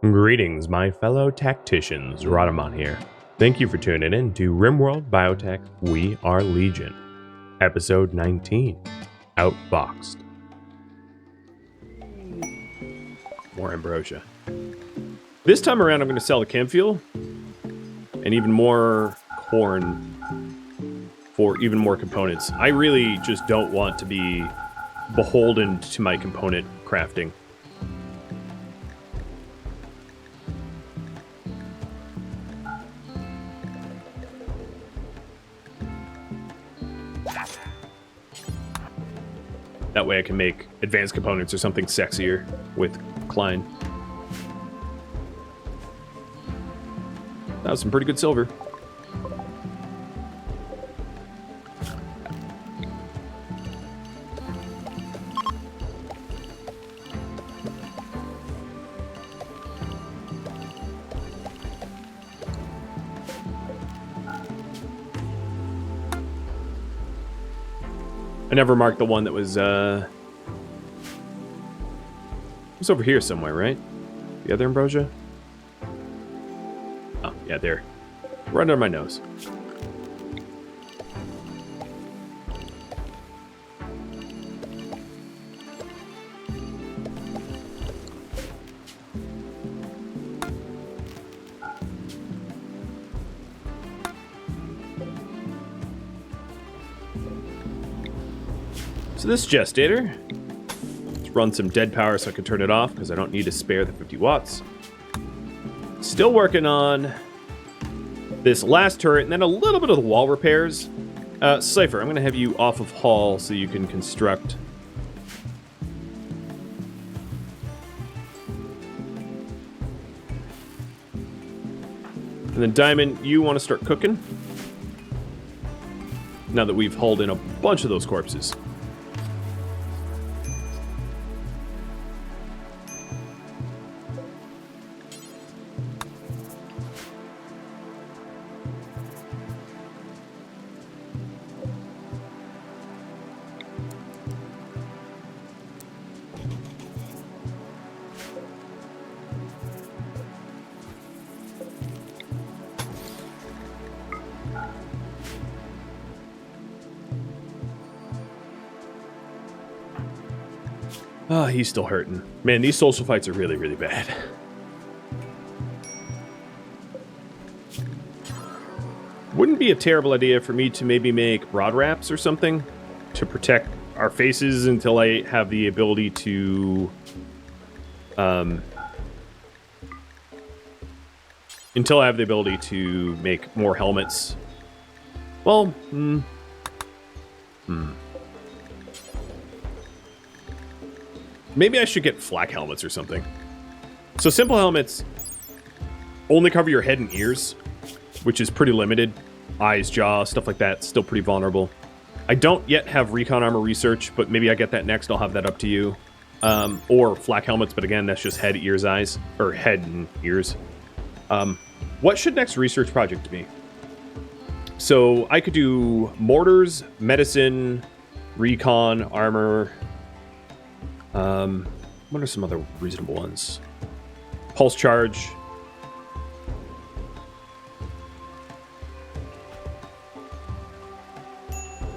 Greetings, my fellow tacticians. Rhadamant here. Thank you for tuning in to RimWorld Biotech We Are Legion, Episode 19, Outfoxed. More ambrosia. This time around, I'm going to sell the chem fuel and even more corn for even more components. I really just don't want to be beholden to my component crafting. That way I can make advanced components or something sexier with Klein. That was some pretty good silver. I never marked the one that was over here somewhere, right? The other ambrosia? Oh, yeah, there. Right under my nose. So this gestator, let's run some dead power so I can turn it off because I don't need to spare the 50 watts. Still working on this last turret and then a little bit of the wall repairs. Cypher, I'm going to have you off of Hall so you can construct. And then Diamond, you want to start cooking? Now that we've hauled in a bunch of those corpses. Oh, he's still hurting. Man, these social fights are really, really bad. Wouldn't be a terrible idea for me to maybe make broad wraps or something to protect our faces until I have the ability to... until I have the ability to make more helmets. Well, maybe I should get flak helmets or something. So simple helmets only cover your head and ears, which is pretty limited. Eyes, jaw, stuff like that, still pretty vulnerable. I don't yet have recon armor research, but maybe I get that next. I'll have that up to you. Or flak helmets, but again, that's just head, ears, eyes, or head and ears. What should next research project be? So I could do mortars, medicine, recon, armor. What are some other reasonable ones? Pulse charge.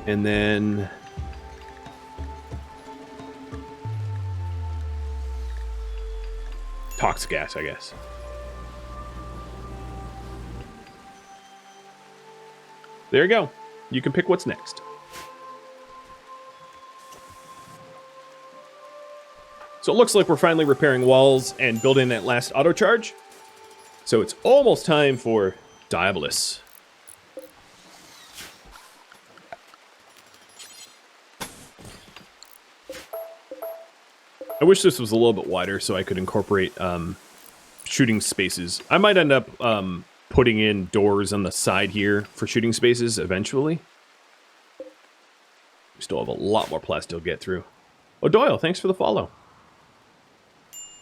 And then... toxic gas, I guess. There you go. You can pick what's next. So it looks like we're finally repairing walls and building that last auto charge. So it's almost time for Diabolus. I wish this was a little bit wider so I could incorporate shooting spaces. I might end up putting in doors on the side here for shooting spaces eventually. We still have a lot more plastic to get through. Oh, Doyle, thanks for the follow.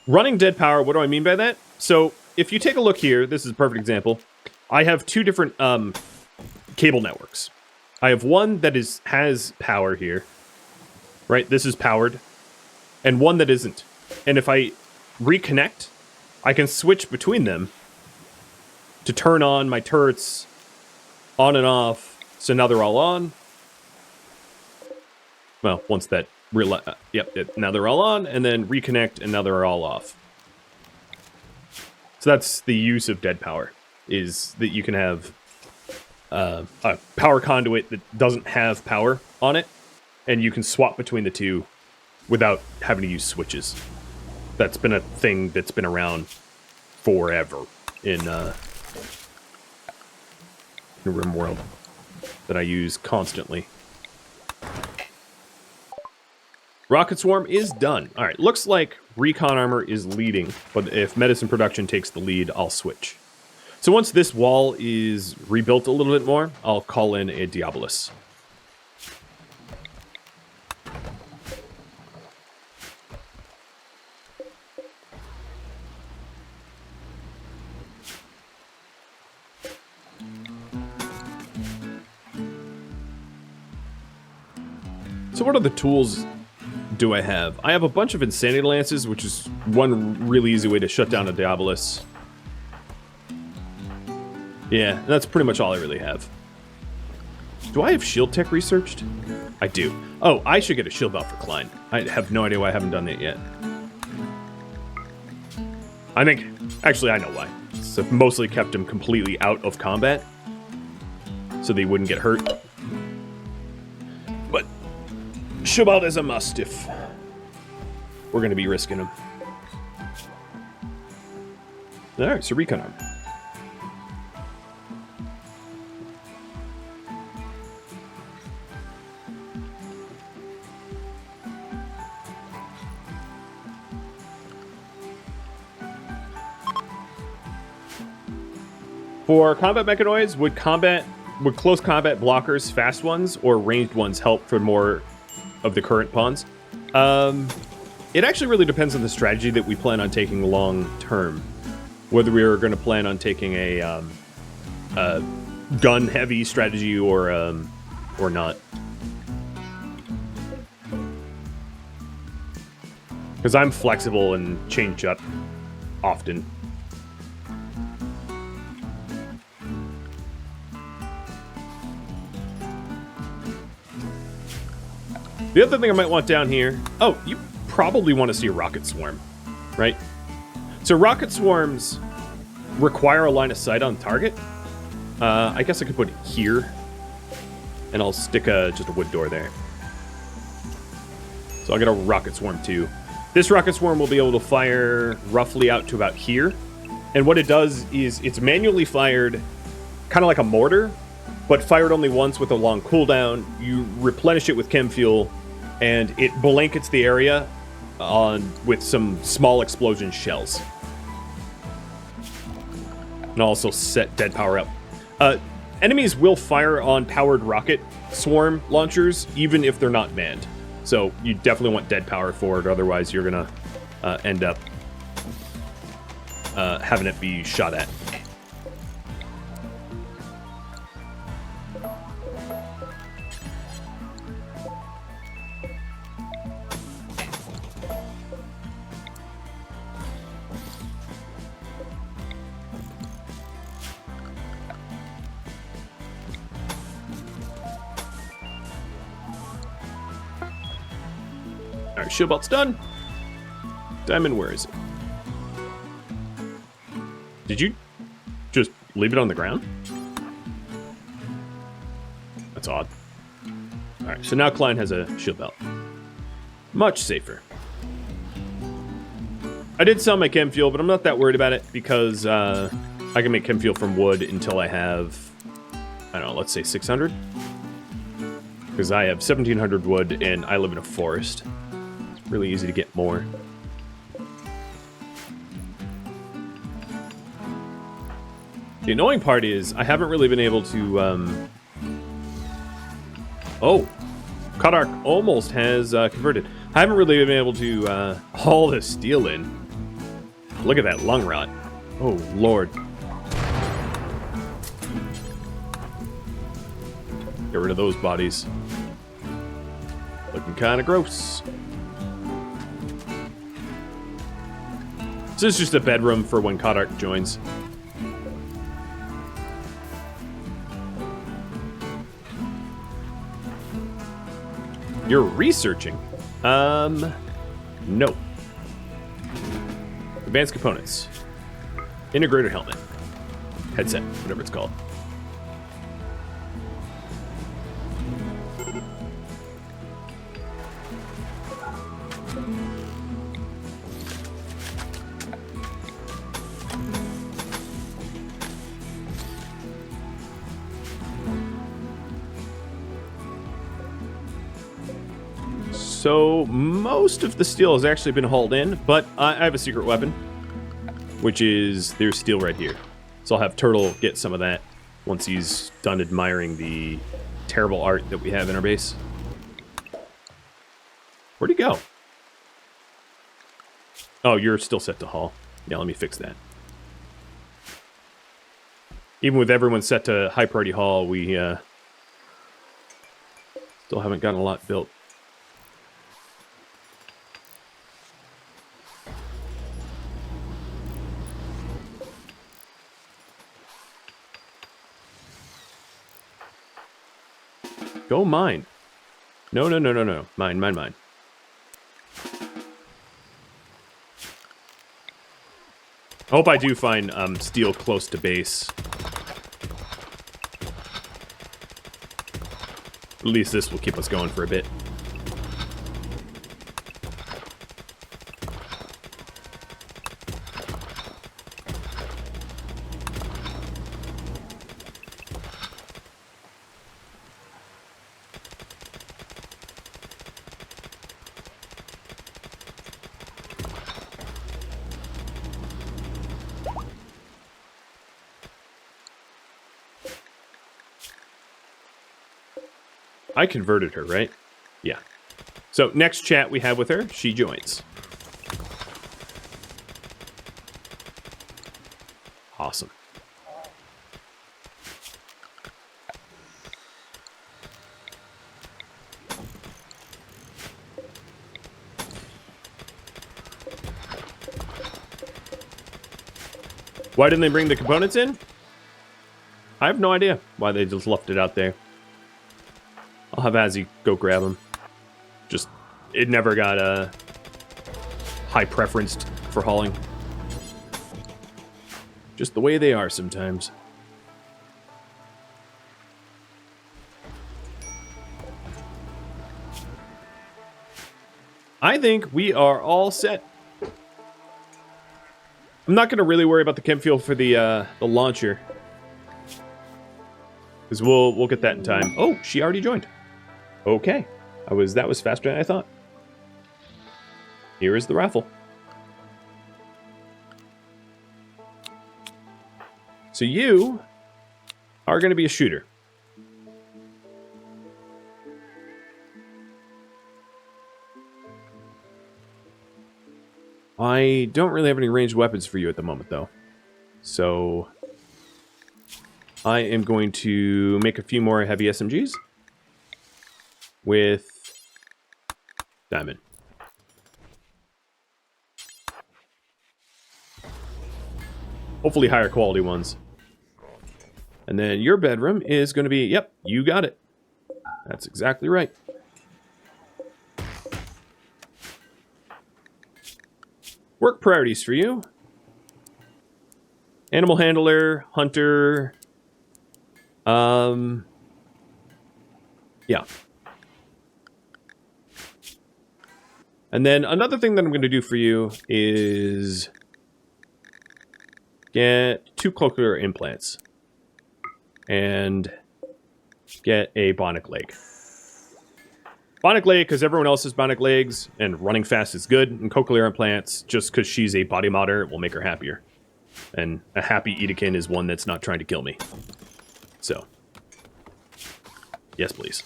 Running dead power, what do I mean by that? So if you take a look here, this is a perfect example. I have two different cable networks. I have one that has power here, right? This is powered, and one that isn't. And if I reconnect, I can switch between them to turn on my turrets on and off, so now they're all on. Well, once that... now they're all on, and then reconnect, and now they're all off. So that's the use of dead power, is that you can have a power conduit that doesn't have power on it, and you can swap between the two without having to use switches. That's been a thing that's been around forever in RimWorld that I use constantly. Rocket Swarm is done. All right, looks like Recon Armor is leading, but if Medicine Production takes the lead, I'll switch. So once this wall is rebuilt a little bit more, I'll call in a Diabolus. So what are the tools do I have? I have a bunch of Insanity Lances, which is one really easy way to shut down a Diabolus. Yeah, that's pretty much all I really have. Do I have shield tech researched? I do. Oh, I should get a shield belt for Klein. I have no idea why I haven't done that yet. I think... Actually, I know why. So I've mostly kept him completely out of combat, so they wouldn't get hurt. But shield belt is a must if we're going to be risking him. Alright, so Recon Arm. For combat mechanoids, would close combat blockers, fast ones, or ranged ones help for more of the current pawns? It actually really depends on the strategy that we plan on taking long term. Whether we are going to plan on taking a gun heavy strategy or not. Because I'm flexible and change up often. The other thing I might want down here... Oh, you probably want to see a Rocket Swarm, right? So Rocket Swarms require a line of sight on target. I guess I could put it here. And I'll stick just a wood door there. So I'll get a Rocket Swarm too. This Rocket Swarm will be able to fire roughly out to about here. And what it does is it's manually fired, kind of like a mortar, but fired only once with a long cooldown. You replenish it with chem fuel, and it blankets the area with some small explosion shells. And also set dead power up. Enemies will fire on powered rocket swarm launchers, even if they're not manned. So you definitely want dead power for it, otherwise you're gonna end up having it be shot at. Alright, shield belt's done. Diamond, where is it? Did you just leave it on the ground? That's odd. Alright, so now Klein has a shield belt. Much safer. I did sell my chem fuel, but I'm not that worried about it because I can make chem fuel from wood until I have, I don't know, let's say 600. Because I have 1700 wood and I live in a forest. Really easy to get more. The annoying part is I haven't really been able to... Oh! Kodark almost has converted. I haven't really been able to haul this steel in. Look at that lung rot. Oh, Lord. Get rid of those bodies. Looking kind of gross. So this is just a bedroom for when Kodak joins. You're researching? No. Advanced components. Integrated helmet. Headset, whatever it's called. So most of the steel has actually been hauled in, but I have a secret weapon, which is there's steel right here. So I'll have Turtle get some of that once he's done admiring the terrible art that we have in our base. Where'd he go? Oh, you're still set to haul. Yeah, let me fix that. Even with everyone set to high priority haul, we still haven't gotten a lot built. Go mine. No. Mine. I hope I do find steel close to base. At least this will keep us going for a bit. I converted her, right? Yeah. So next chat we have with her, she joins. Awesome. Why didn't they bring the components in? I have no idea why they just left it out there. I'll have Azzy go grab them. Just, it never got a high preference for hauling. Just the way they are sometimes. I think we are all set. I'm not going to really worry about the chem fuel for the launcher, because we'll get that in time. Oh, she already joined. Okay, that was faster than I thought. Here is the raffle. So you are going to be a shooter. I don't really have any ranged weapons for you at the moment, though. So I am going to make a few more heavy SMGs with diamond. Hopefully higher quality ones. And then your bedroom is going to be, yep, you got it. That's exactly right. Work priorities for you. Animal handler, hunter. Yeah. And then another thing that I'm going to do for you is get 2 cochlear implants and get a bionic leg. Bionic leg because everyone else has bionic legs and running fast is good, and cochlear implants just because she's a body modder will make her happier. And a happy Edekin is one that's not trying to kill me. So, yes please.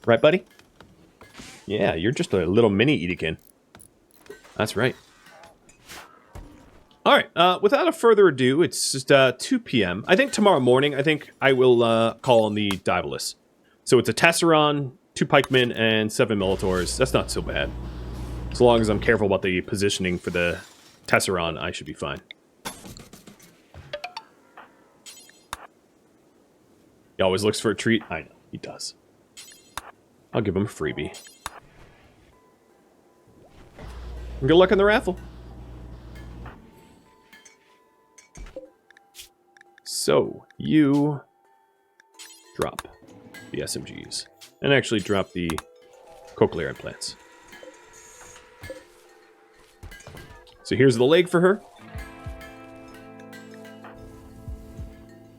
Right, buddy? Yeah, you're just a little mini Edekin. That's right. Alright, without a further ado, it's just 2 p.m. I think tomorrow morning, I will call on the Diabolus. So it's a Tasseron, 2 pikemen, and 7 Militors. That's not so bad. As long as I'm careful about the positioning for the Tesseron, I should be fine. He always looks for a treat. I know, he does. I'll give him a freebie. And good luck in the raffle. So, you drop the SMGs. And actually drop the cochlear implants. So here's the leg for her.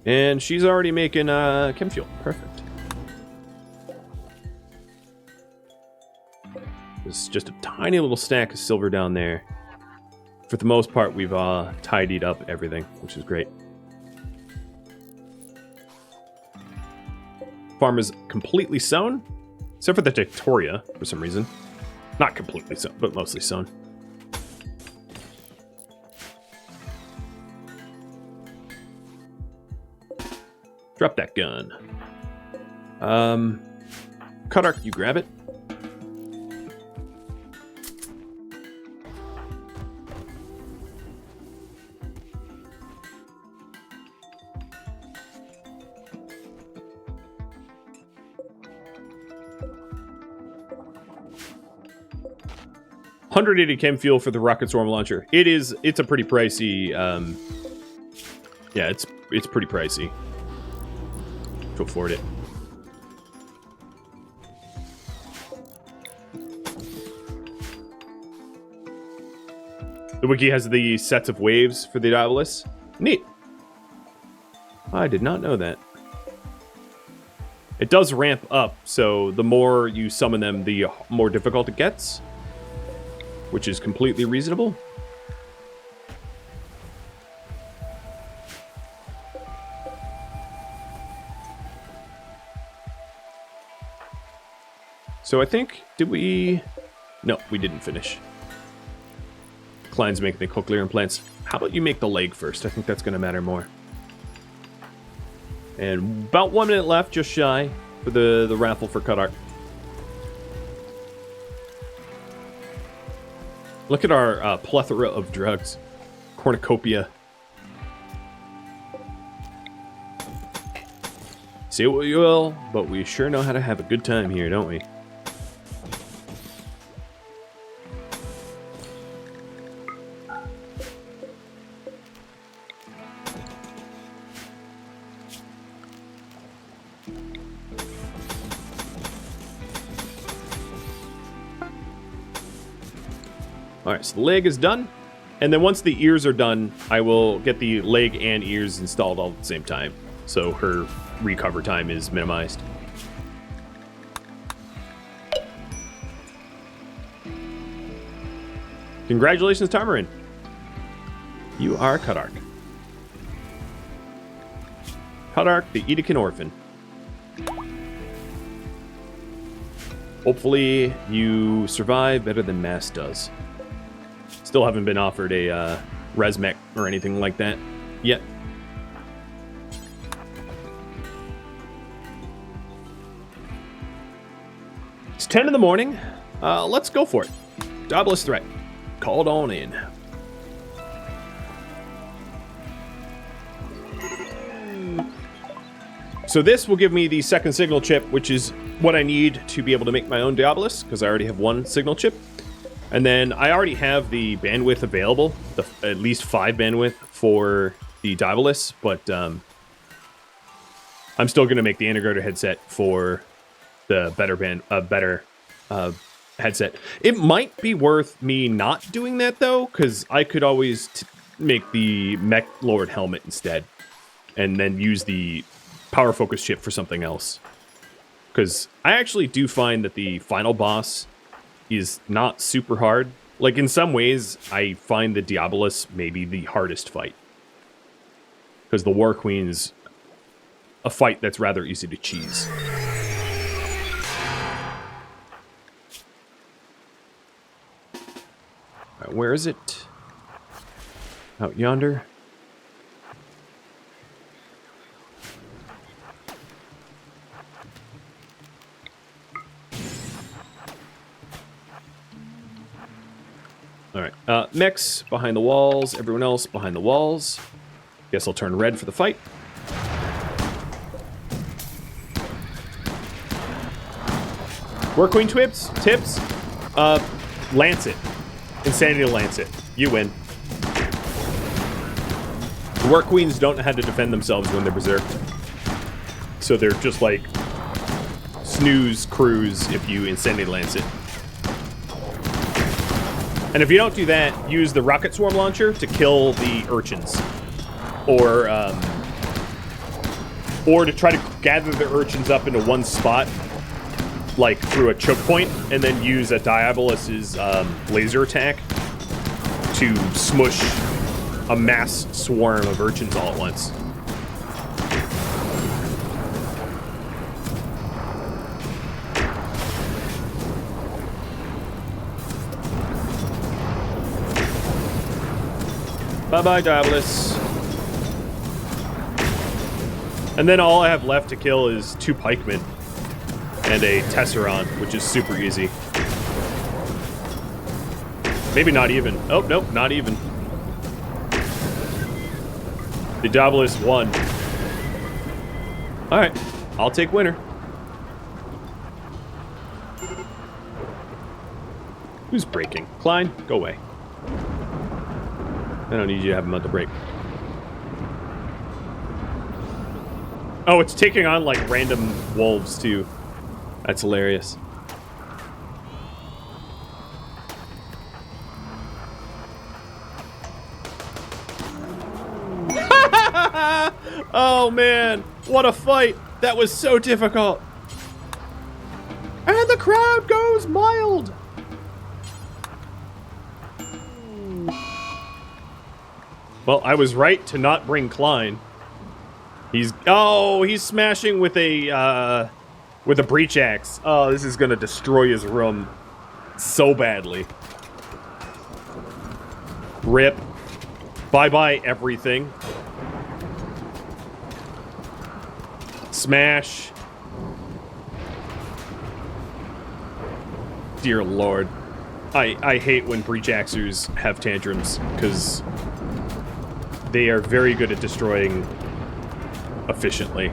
And she's already making chem fuel. Perfect. There's just a tiny little stack of silver down there. For the most part, we've tidied up everything, which is great. Farm is completely sown, except for the Victoria, for some reason. Not completely sown, but mostly sown. Drop that gun. Cutark, you grab it. $180 chem fuel for the rocket swarm launcher. It's a pretty pricey. Yeah, it's pretty pricey to afford it. The wiki has the sets of waves for the Diabolus. Neat. I did not know that. It does ramp up, so the more you summon them, the more difficult it gets, which is completely reasonable. So I think, did we... No, we didn't finish. Klein's making the cochlear implants. How about you make the leg first? I think that's going to matter more. And about 1 minute left, just shy, for the raffle for Cutark. Look at our plethora of drugs. Cornucopia. Say what you will, but we sure know how to have a good time here, don't we? Alright, so the leg is done. And then once the ears are done, I will get the leg and ears installed all at the same time. So her recover time is minimized. Congratulations, Tamarin. You are Cutark. Cutark, the Edekin Orphan. Hopefully you survive better than Mass does. Still haven't been offered a resmech or anything like that yet. It's 10 in the morning. Let's go for it. Jobless threat. Called on in. So this will give me the second signal chip, which is what I need to be able to make my own Diabolus, because I already have one signal chip. And then I already have the bandwidth available, at least 5 bandwidth for the Diabolus, but I'm still going to make the integrator headset for the better headset. It might be worth me not doing that, though, because I could always make the Mech Lord helmet instead, and then use the power focus chip for something else. Because I actually do find that the final boss is not super hard. Like, in some ways, I find the Diabolus maybe the hardest fight. Because the War Queen's a fight that's rather easy to cheese. Alright, where is it? Out yonder. Mechs behind the walls. Everyone else behind the walls. Guess I'll turn red for the fight. Work Queen tips. Lance it. Insanity lance it. You win. The Work Queens don't know how to defend themselves when they're berserked. So they're just like snooze crews if you Insanity lance it. And if you don't do that, use the rocket swarm launcher to kill the urchins. Or to try to gather the urchins up into one spot, like through a choke point, and then use a Diabolus's laser attack to smush a mass swarm of urchins all at once. Bye-bye, Diabolus. And then all I have left to kill is 2 pikemen and a Tesseron, which is super easy. Maybe not even. Oh, nope, not even. The Diabolus won. Alright, I'll take winner. Who's breaking? Klein, go away. I don't need you to have him at the break. Oh, it's taking on, like, random wolves, too. That's hilarious. Oh, man. What a fight. That was so difficult. And the crowd goes mild. Well, I was right to not bring Klein. He's smashing with a breach axe. Oh, this is gonna destroy his room so badly. Rip. Bye-bye everything. Smash. Dear Lord. I hate when breach axers have tantrums, because they are very good at destroying efficiently.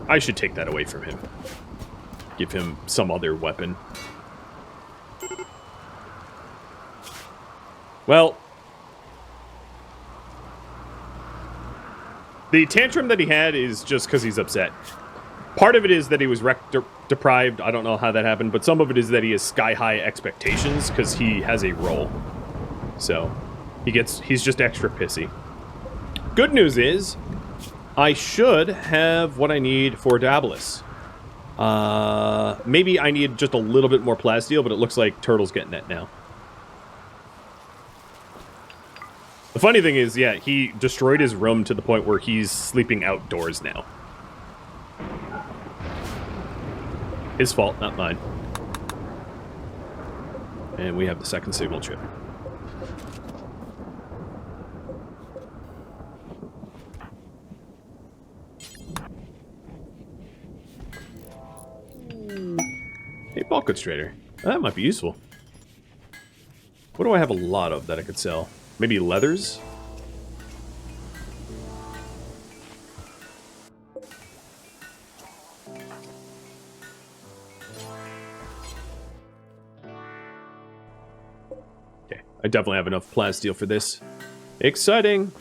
I should take that away from him. Give him some other weapon. Well, the tantrum that he had is just because he's upset. Part of it is that he was deprived. I don't know how that happened, but some of it is that he has sky-high expectations because he has a role. So, he's just extra pissy. Good news is, I should have what I need for Diabolus. Maybe I need just a little bit more plasteel, but it looks like Turtle's getting it now. The funny thing is, yeah, he destroyed his room to the point where he's sleeping outdoors now. His fault, not mine. And we have the second signal chip. Hey, bulk constrainer. That might be useful. What do I have a lot of that I could sell? Maybe leathers? Okay, I definitely have enough plasteel for this. Exciting!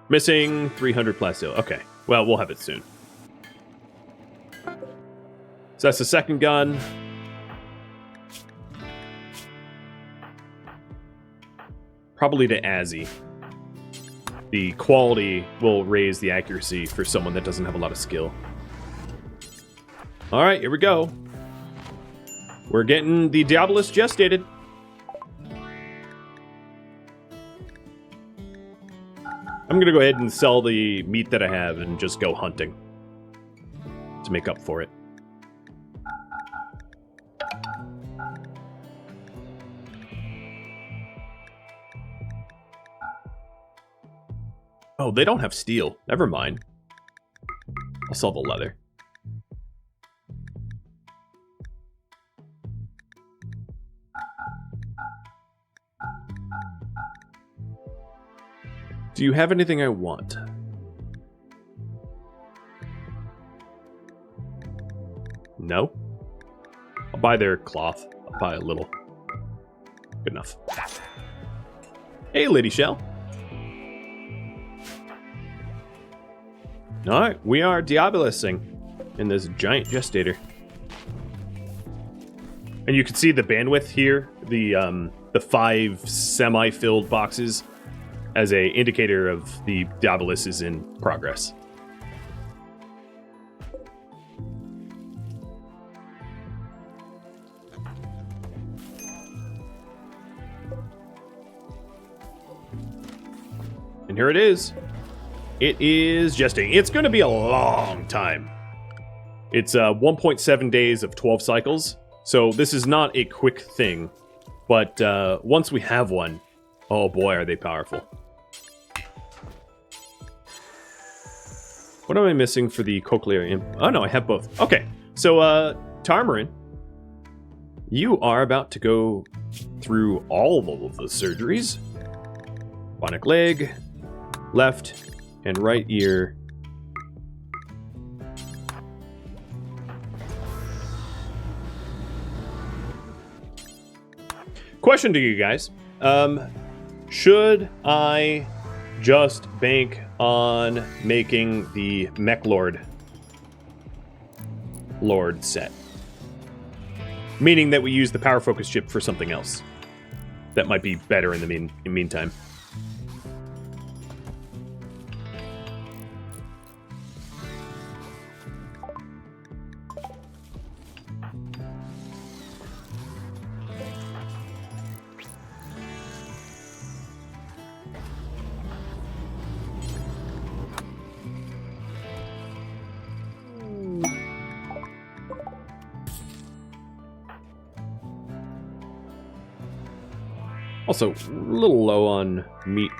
Missing 300 plasteel. Okay, well, we'll have it soon. So that's the second gun. Probably to Azzy. The quality will raise the accuracy for someone that doesn't have a lot of skill. Alright, here we go. We're getting the Diabolus gestated. I'm gonna go ahead and sell the meat that I have and just go hunting to make up for it. Oh, they don't have steel. Never mind. I'll sell the leather. Do you have anything I want? No. I'll buy their cloth. I'll buy a little. Good enough. Hey, Lady Shell. Alright, we are diabolising in this giant gestator. And you can see the bandwidth here, the 5 semi-filled boxes, as a indicator of the diabolus is in progress. And here it is. It is gestating. It's going to be a long time. It's 1.7 days of 12 cycles. So this is not a quick thing. But once we have one, oh boy, are they powerful. What am I missing for the cochlear? Oh no, I have both. Okay, so Tarmarin, you are about to go through all of the surgeries. Bionic leg, left and right ear. Question to you guys. Should I just bank on making the Mech Lord set? Meaning that we use the power focus chip for something else that might be better in the meantime. Also, a little low on meat.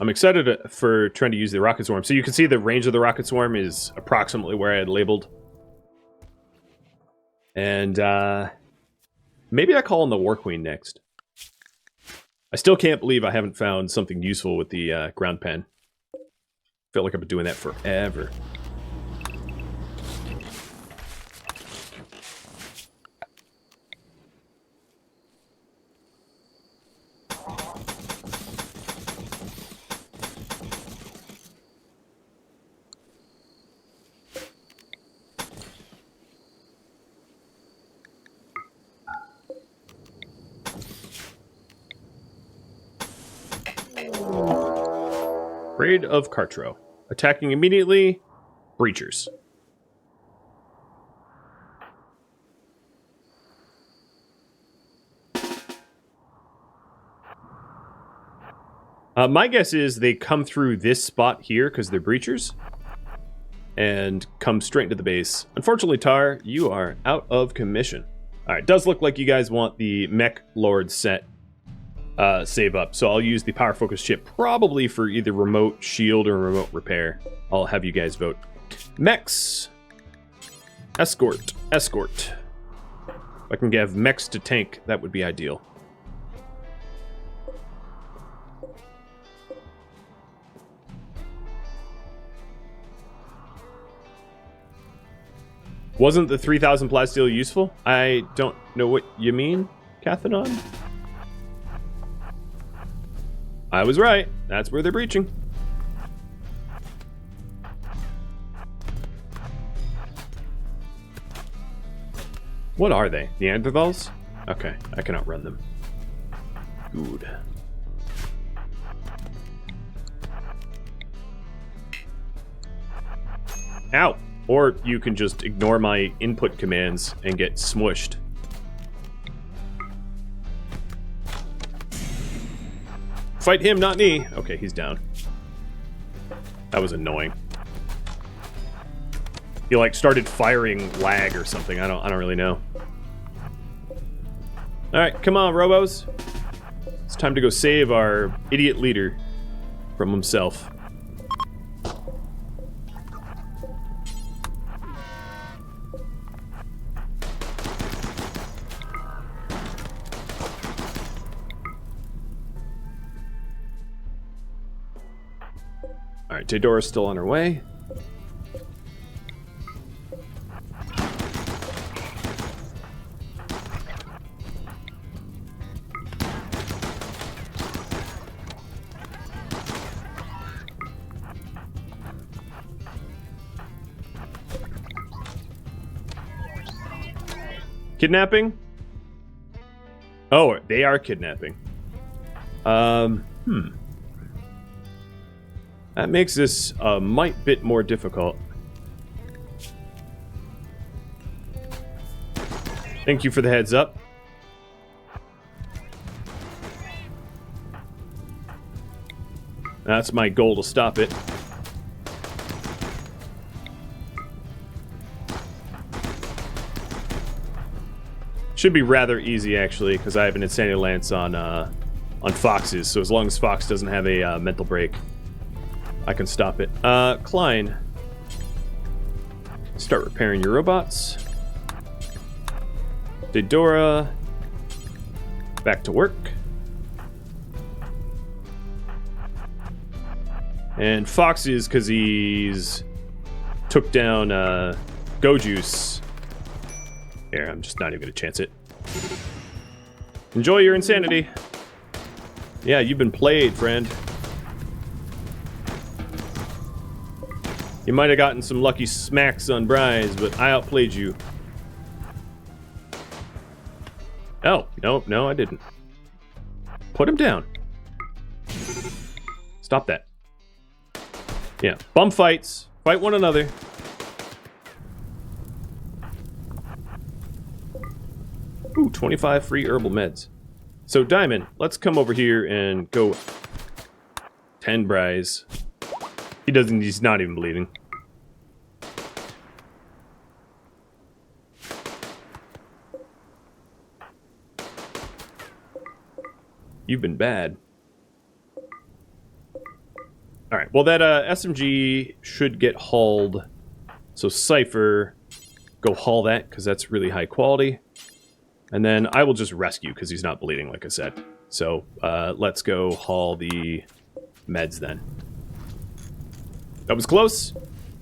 I'm excited for trying to use the rocket swarm. So you can see the range of the rocket swarm is approximately where I had labeled. And maybe I call on the War Queen next. I still can't believe I haven't found something useful with the ground pen. Felt like I've been doing that forever. Raid of Cartro. Attacking immediately. Breachers. My guess is they come through this spot here because they're breachers. And come straight into the base. Unfortunately, Tar, you are out of commission. Alright, does look like you guys want the Mech Lord set save up. So I'll use the power focus chip probably for either remote shield or remote repair. I'll have you guys vote. Mechs. Escort. Escort. If I can give mechs to tank, that would be ideal. Wasn't the 3000 plasteel useful? I don't know what you mean, Cathanon. I was right. That's where they're breaching. What are they? Neanderthals? Okay, I can outrun them. Good. Ow! Or you can just ignore my input commands and get smushed. Fight him, not me. Okay, he's down. That was annoying. He like started firing lag or something. I don't really know. All right, come on, Robos. It's time to go save our idiot leader from himself. Alright, Daedora's still on her way. Kidnapping? Oh, they are kidnapping. That makes this a mite bit more difficult. Thank you for the heads up. That's my goal, to stop it. Should be rather easy, actually, because I have an Insanity Lance on Foxes, so as long as Fox doesn't have a mental break, I can stop it. Klein, start repairing your robots. Daedora, back to work. And Foxes, because he's took down Go-Juice. Here, I'm just not even gonna chance it. Enjoy your insanity. Yeah, you've been played, friend. You might have gotten some lucky smacks on Bryce, but I outplayed you. Oh, no, I didn't. Put him down. Stop that. Yeah, bum fights. Fight one another. Ooh, 25 free herbal meds. So, Diamond, let's come over here and go 10 Bryce. He's not even bleeding. You've been bad. Alright, well that SMG should get hauled. So Cypher, go haul that, because that's really high quality. And then I will just rescue, because he's not bleeding, like I said. So, let's go haul the meds then. That was close.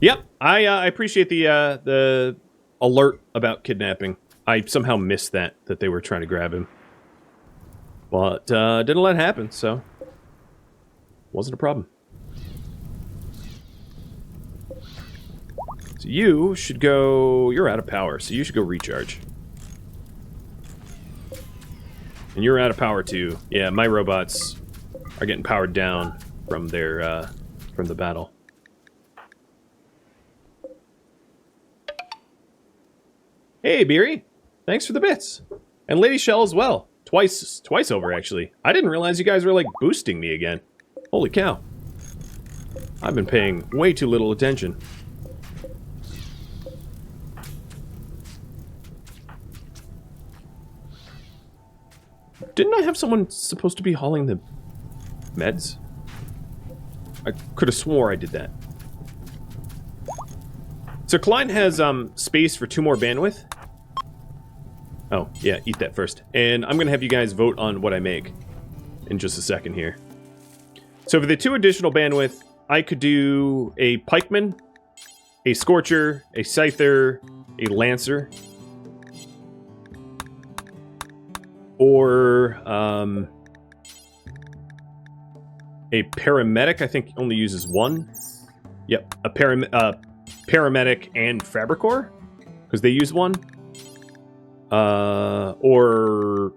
Yep, I appreciate the alert about kidnapping. I somehow missed that they were trying to grab him. But, didn't let it happen, so... wasn't a problem. So you should go... you're out of power, so you should go recharge. And you're out of power too. Yeah, my robots are getting powered down from their, from the battle. Hey, Beery! Thanks for the bits! And Lady Shell as well. Twice over, actually. I didn't realize you guys were, like, boosting me again. Holy cow. I've been paying way too little attention. Didn't I have someone supposed to be hauling the meds? I could have swore I did that. So Klein has space for 2 more bandwidth. Oh, yeah, eat that first. And I'm gonna have you guys vote on what I make in just a second here. So for the 2 additional bandwidth, I could do a pikeman, a scorcher, a scyther, a lancer, or a paramedic. I think only uses 1. Yep, a paramedic and fabricor, because they use 1.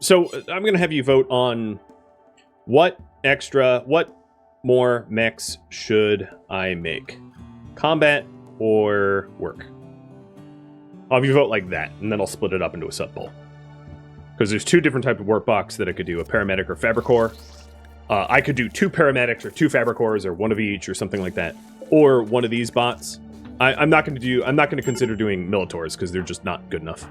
So I'm gonna have you vote on what more mechs should I make? Combat or work? I'll have you vote like that, and then I'll split it up into a sub poll. Because there's 2 different types of work box that I could do, a paramedic or fabricor. I could do 2 paramedics or 2 fabricors or 1 of each or something like that. Or one of these bots. I'm not going to consider doing militors because they're just not good enough.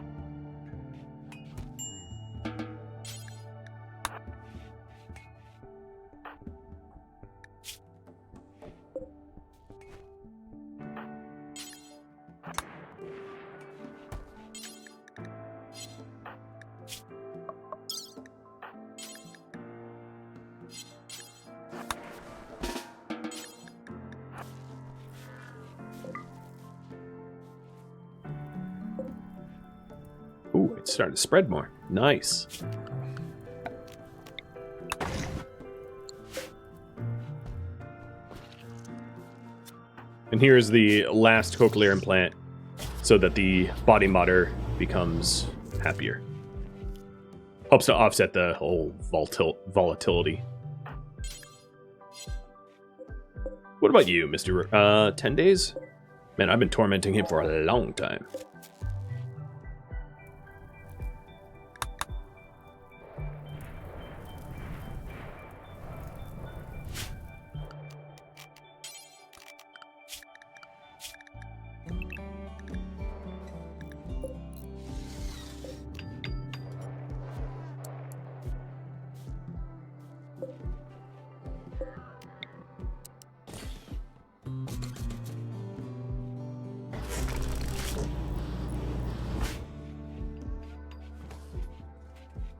it's starting to spread more. Nice. And here's the last cochlear implant so that the body modder becomes happier. Helps to offset the whole volatility. What about you, Mr. 10 days? Man, I've been tormenting him for a long time.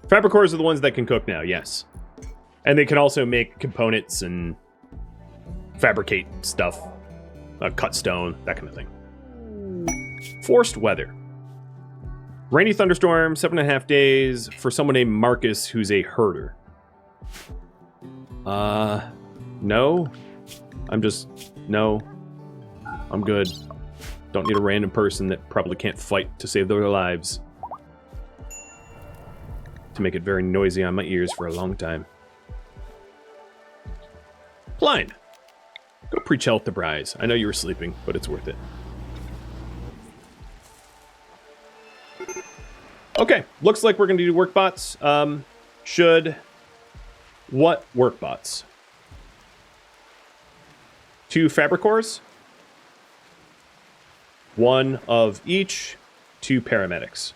Fabricors are the ones that can cook now, yes. And they can also make components and fabricate stuff. Cut stone, that kind of thing. Forced weather. Rainy thunderstorm, 7.5 days for someone named Marcus who's a herder. No. No. I'm good. Don't need a random person that probably can't fight to save their lives. To make it very noisy on my ears for a long time. Blind. Go preach health to Bryce. I know you were sleeping, but it's worth it. Okay, looks like we're going to do work bots. What work bots? 2 fabricors. 1 of each. 2 paramedics.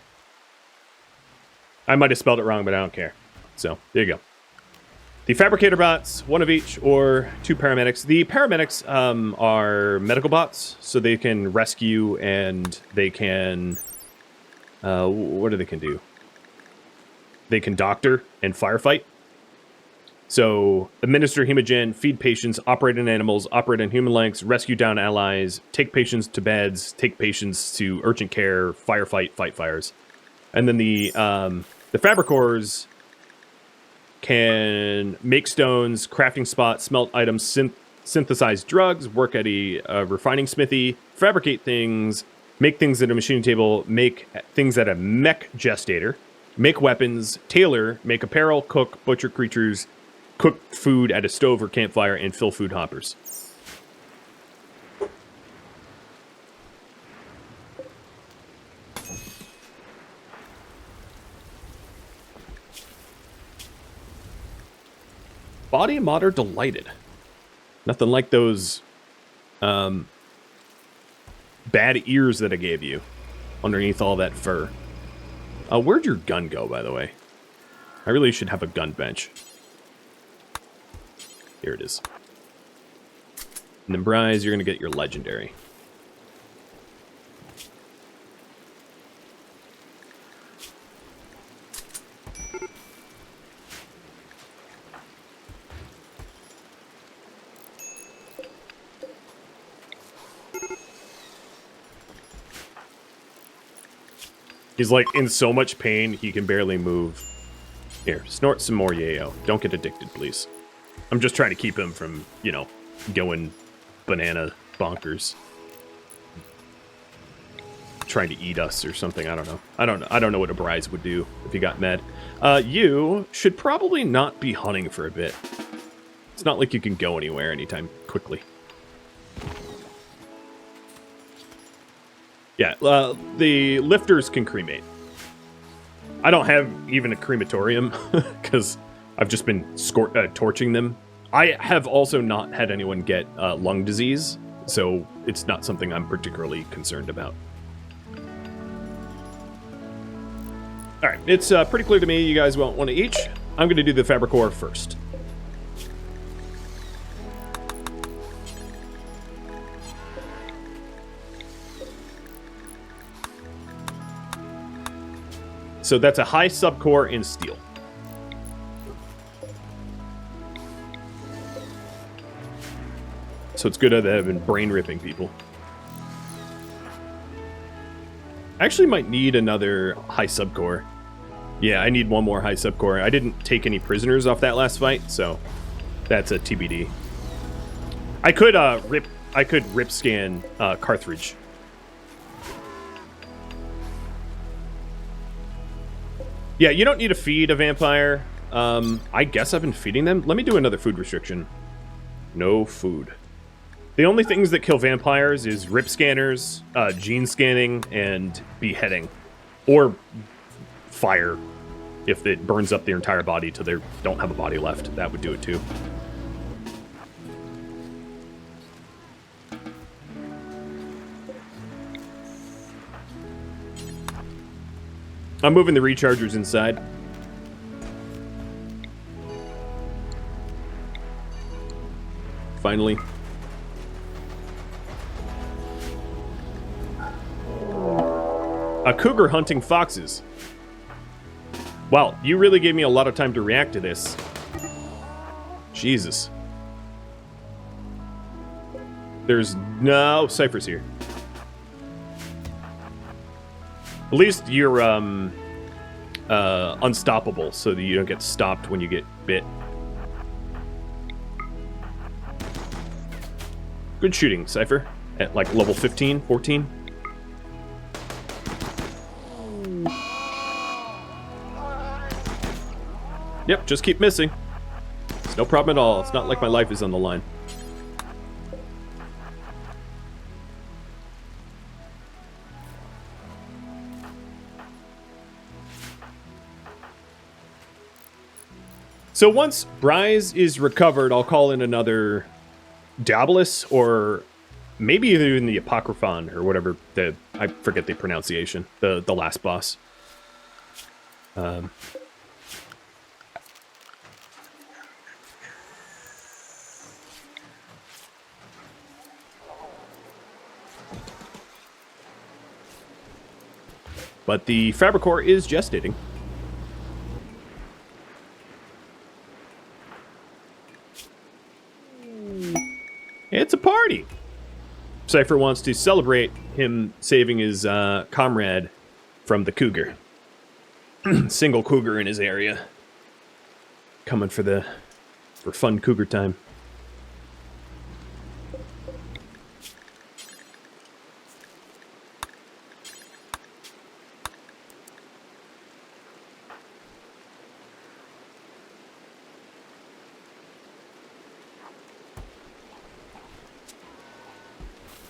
I might have spelled it wrong, but I don't care. So, there you go. The fabricator bots, 1 of each, or 2 paramedics. The paramedics are medical bots, so they can rescue and they can... what do they can do? They can doctor and firefight. So, administer hemogen, feed patients, operate on animals, operate on human legs, rescue down allies, take patients to beds, take patients to urgent care, firefight, fight fires. And then the fabricors can make stones, crafting spots, smelt items, synthesize drugs, work at a refining smithy, fabricate things, make things at a machining table, make things at a mech gestator, make weapons, tailor, make apparel, cook, butcher creatures, cook food at a stove or campfire, and fill food hoppers. Body modder delighted. Nothing like those bad ears that I gave you underneath all that fur. Where'd your gun go, by the way? I really should have a gun bench. Here it is. And then, Bryce, you're going to get your legendary. He's like in so much pain, he can barely move. Here, snort some more yayo. Don't get addicted, please. I'm just trying to keep him from, you know, going banana bonkers. Trying to eat us or something, I don't know. I don't know what a Bryce would do if he got mad. You should probably not be hunting for a bit. It's not like you can go anywhere anytime quickly. Yeah, the lifters can cremate. I don't have even a crematorium because I've just been torching them. I have also not had anyone get lung disease, so it's not something I'm particularly concerned about. All right, it's pretty clear to me you guys want one of each. I'm going to do the fabricor first. So that's a high subcore in steel. So it's good that I've been brain ripping people. I actually might need another high subcore. Yeah, I need one more high subcore. I didn't take any prisoners off that last fight, so that's a TBD. I could rip scan Carthage. Yeah, you don't need to feed a vampire. I guess I've been feeding them. Let me do another food restriction. No food. The only things that kill vampires is rip scanners, gene scanning, and beheading. Or fire. If it burns up their entire body till they don't have a body left. That would do it too. I'm moving the rechargers inside. Finally. A cougar hunting foxes. Wow, you really gave me a lot of time to react to this. Jesus. There's no ciphers here. At least you're unstoppable, so that you don't get stopped when you get bit. Good shooting, Cypher. At like level 15, 14. Yep, just keep missing. It's no problem at all. It's not like my life is on the line. So once Bryce is recovered, I'll call in another Diabolus, or maybe even the Apocryphon, or whatever I forget the pronunciation. The last boss. But the Fabricore is gestating. It's a party! Cypher wants to celebrate him saving his comrade from the cougar. Single cougar in his area. Coming for fun cougar time.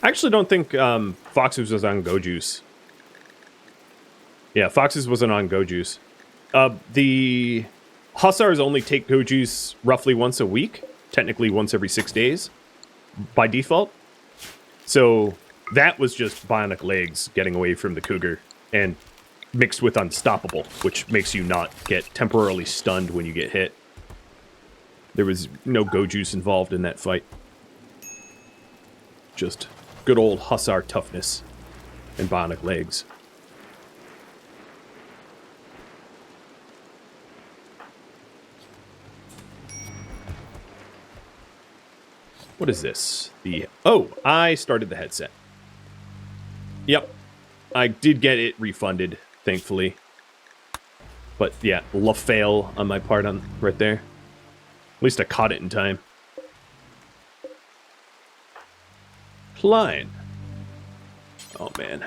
I actually don't think Foxes was on Go Juice. Yeah, Foxes wasn't on Go Juice. The Hussars only take Go Juice roughly once a week. Technically once every 6 days. By default. So that was just Bionic Legs getting away from the Cougar. And mixed with Unstoppable, which makes you not get temporarily stunned when you get hit. There was no Go Juice involved in that fight. Just good old Hussar toughness and Bionic Legs. What is this? Oh, I started the headset. Yep. I did get it refunded, thankfully. But yeah, fail on my part right there. At least I caught it in time. Klein. Oh man.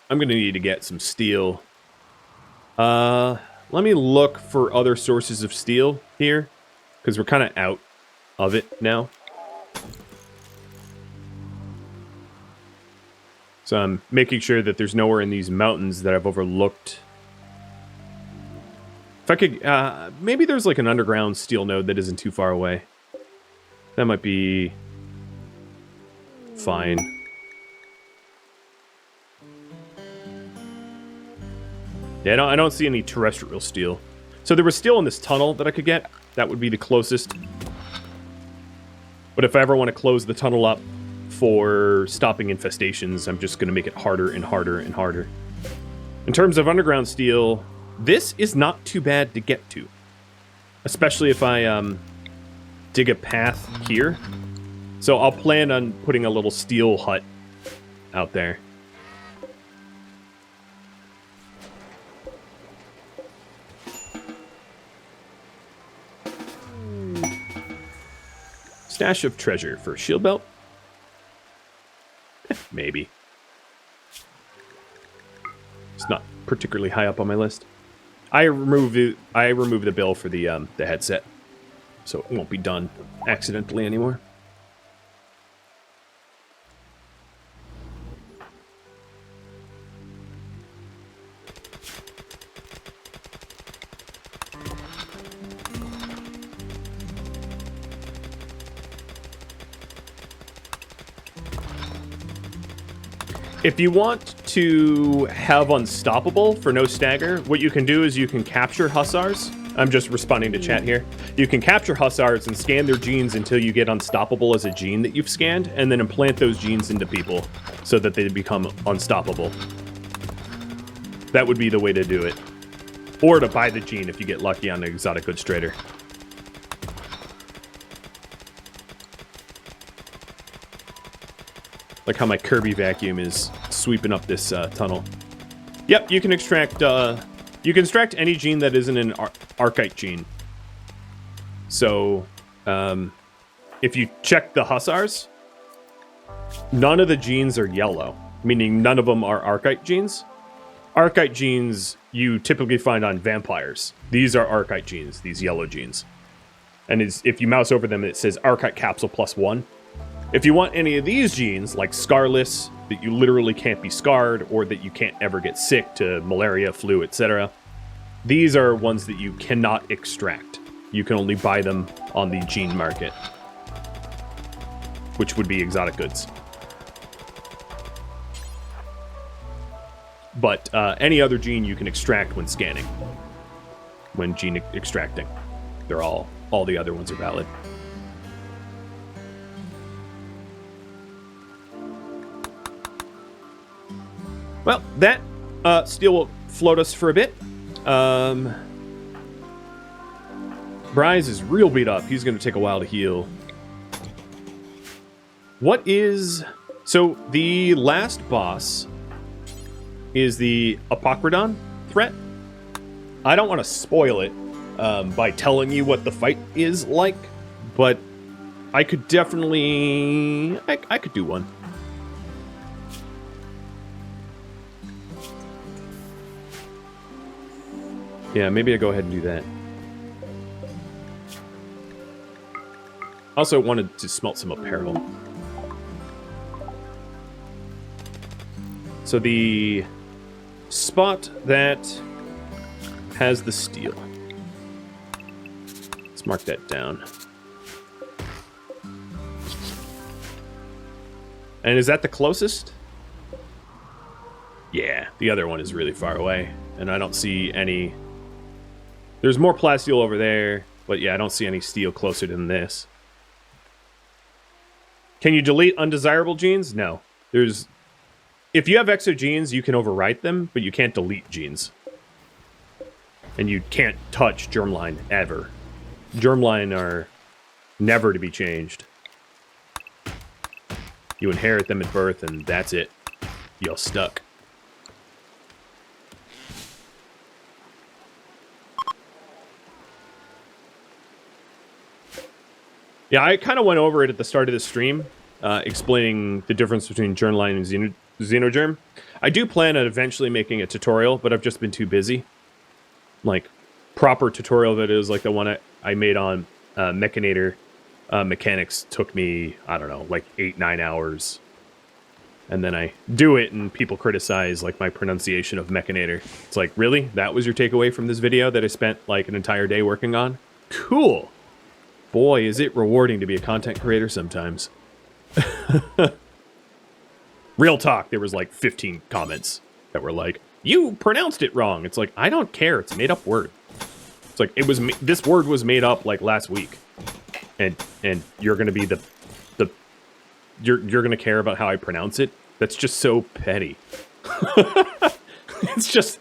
I'm gonna need to get some steel. Let me look for other sources of steel here. Because we're kind of out of it now. So I'm making sure that there's nowhere in these mountains that I've overlooked. If I could, maybe there's like an underground steel node that isn't too far away. That might be fine. Yeah, I don't see any terrestrial steel. So there was steel in this tunnel that I could get. That would be the closest. But if I ever want to close the tunnel up for stopping infestations, I'm just going to make it harder and harder and harder. In terms of underground steel, this is not too bad to get to. Especially if I dig a path here. So I'll plan on putting a little steel hut out there. Stash of treasure for shield belt? Maybe. It's not particularly high up on my list. I remove the bill for the headset, so it won't be done accidentally anymore. If you want to have Unstoppable for no stagger, what you can do is you can capture Hussars. I'm just responding to chat here. You can capture Hussars and scan their genes until you get Unstoppable as a gene that you've scanned, and then implant those genes into people so that they become unstoppable. That would be the way to do it. Or to buy the gene if you get lucky on an exotic goods trader. Like how my Kirby vacuum is sweeping up this tunnel. Yep, you can extract any gene that isn't an archite gene. So, if you check the Hussars, none of the genes are yellow, meaning none of them are archite genes. Archite genes you typically find on vampires. These are archite genes, these yellow genes. And if you mouse over them, it says archite capsule +1. If you want any of these genes, like Scarless, that you literally can't be scarred, or that you can't ever get sick to malaria, flu, etc., these are ones that you cannot extract. You can only buy them on the gene market, which would be exotic goods. But any other gene you can extract when scanning, when gene extracting. They're all the other ones are valid. Well, that steel will float us for a bit. Bryce is real beat up. He's going to take a while to heal. So the last boss is the Apocrodon threat. I don't want to spoil it by telling you what the fight is like, but I could definitely... I could do one. Yeah, maybe I go ahead and do that. Also wanted to smelt some apparel. So the spot that has the steel. Let's mark that down. And is that the closest? Yeah, the other one is really far away, and I don't see any... There's more plasteel over there, but yeah, I don't see any steel closer than this. Can you delete undesirable genes? No. If you have exogenes, you can overwrite them, but you can't delete genes. And you can't touch germline ever. Germline are never to be changed. You inherit them at birth, and that's it. You're stuck. Yeah, I kind of went over it at the start of the stream, explaining the difference between germline and xenogerm. I do plan on eventually making a tutorial, but I've just been too busy. Like, proper tutorial that is like the one I made on Mechanator mechanics took me, I don't know, like 8-9 hours. And then I do it and people criticize like my pronunciation of Mechanator. It's like, really? That was your takeaway from this video that I spent like an entire day working on? Cool! Boy, is it rewarding to be a content creator sometimes. Real talk, there was like 15 comments that were like, you pronounced it wrong. It's like, I don't care. It's a made up word. It's like, this word was made up like last week. And you're going to be you're going to care about how I pronounce it? That's just so petty. It's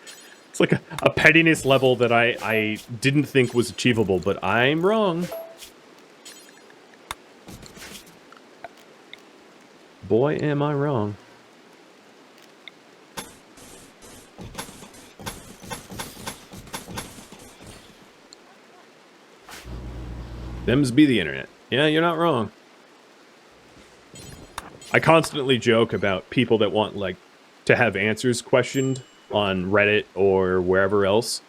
like a pettiness level that I didn't think was achievable, but I'm wrong. Boy, am I wrong. Them's be the internet. Yeah, you're not wrong. I constantly joke about people that want, like, to have answers questioned on Reddit or wherever else.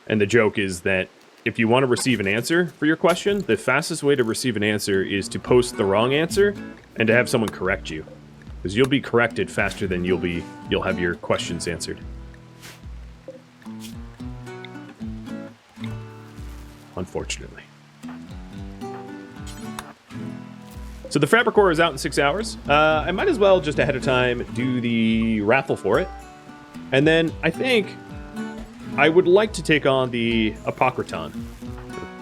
And the joke is that if you want to receive an answer for your question, the fastest way to receive an answer is to post the wrong answer and to have someone correct you. Because you'll be corrected faster than you'll have your questions answered. Unfortunately. So the Fabric Core is out in 6 hours. I might as well, just ahead of time, do the raffle for it. And then I think I would like to take on the Apocryton.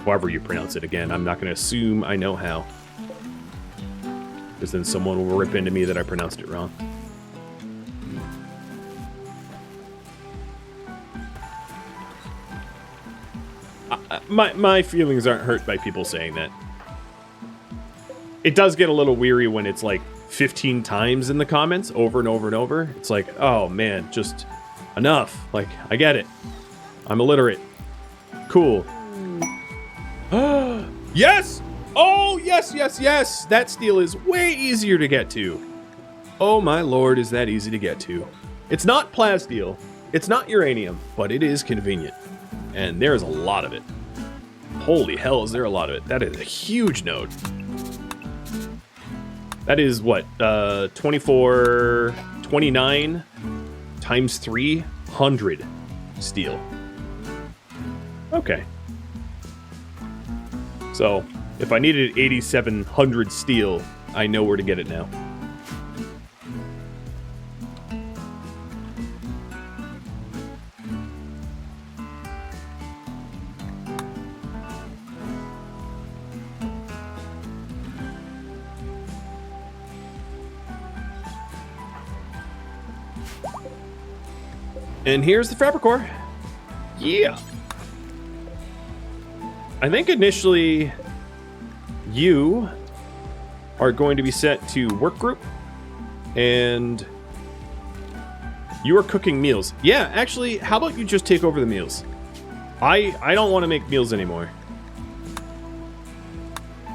However you pronounce it again. I'm not going to assume I know how. Because then someone will rip into me that I pronounced it wrong. My feelings aren't hurt by people saying that. It does get a little weary when it's like 15 times in the comments, over and over and over. It's like, oh man, just enough. Like, I get it. I'm illiterate. Cool. Yes! Oh, yes, yes, yes! That steel is way easier to get to. Oh my lord, is that easy to get to. It's not plasteel. It's not uranium, but it is convenient. And there's a lot of it. Holy hell, is there a lot of it. That is a huge node. That is what, 29 times 300 steel. Okay. So, if I needed 8,700 steel, I know where to get it now. And here's the Fabric Core. Yeah. I think initially you are going to be set to work group and you are cooking meals. Yeah, actually, how about you just take over the meals? I don't want to make meals anymore.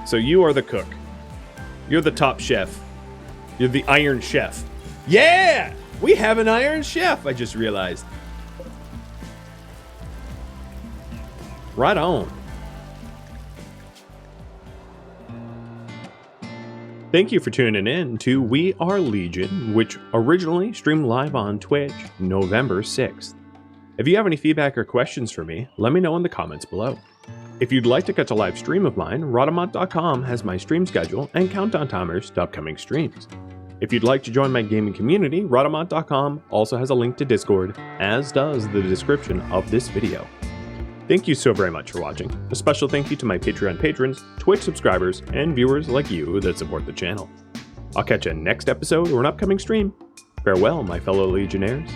So you are the cook. You're the top chef. You're the Iron Chef. Yeah! We have an Iron Chef, I just realized. Right on. Thank you for tuning in to We Are Legion, which originally streamed live on Twitch November 6th. If you have any feedback or questions for me, let me know in the comments below. If you'd like to catch a live stream of mine, Rhadamant.com has my stream schedule and countdown timers to upcoming streams. If you'd like to join my gaming community, Rhadamant.com also has a link to Discord, as does the description of this video. Thank you so very much for watching. A special thank you to my Patreon patrons, Twitch subscribers, and viewers like you that support the channel. I'll catch you next episode or an upcoming stream. Farewell, my fellow Legionnaires.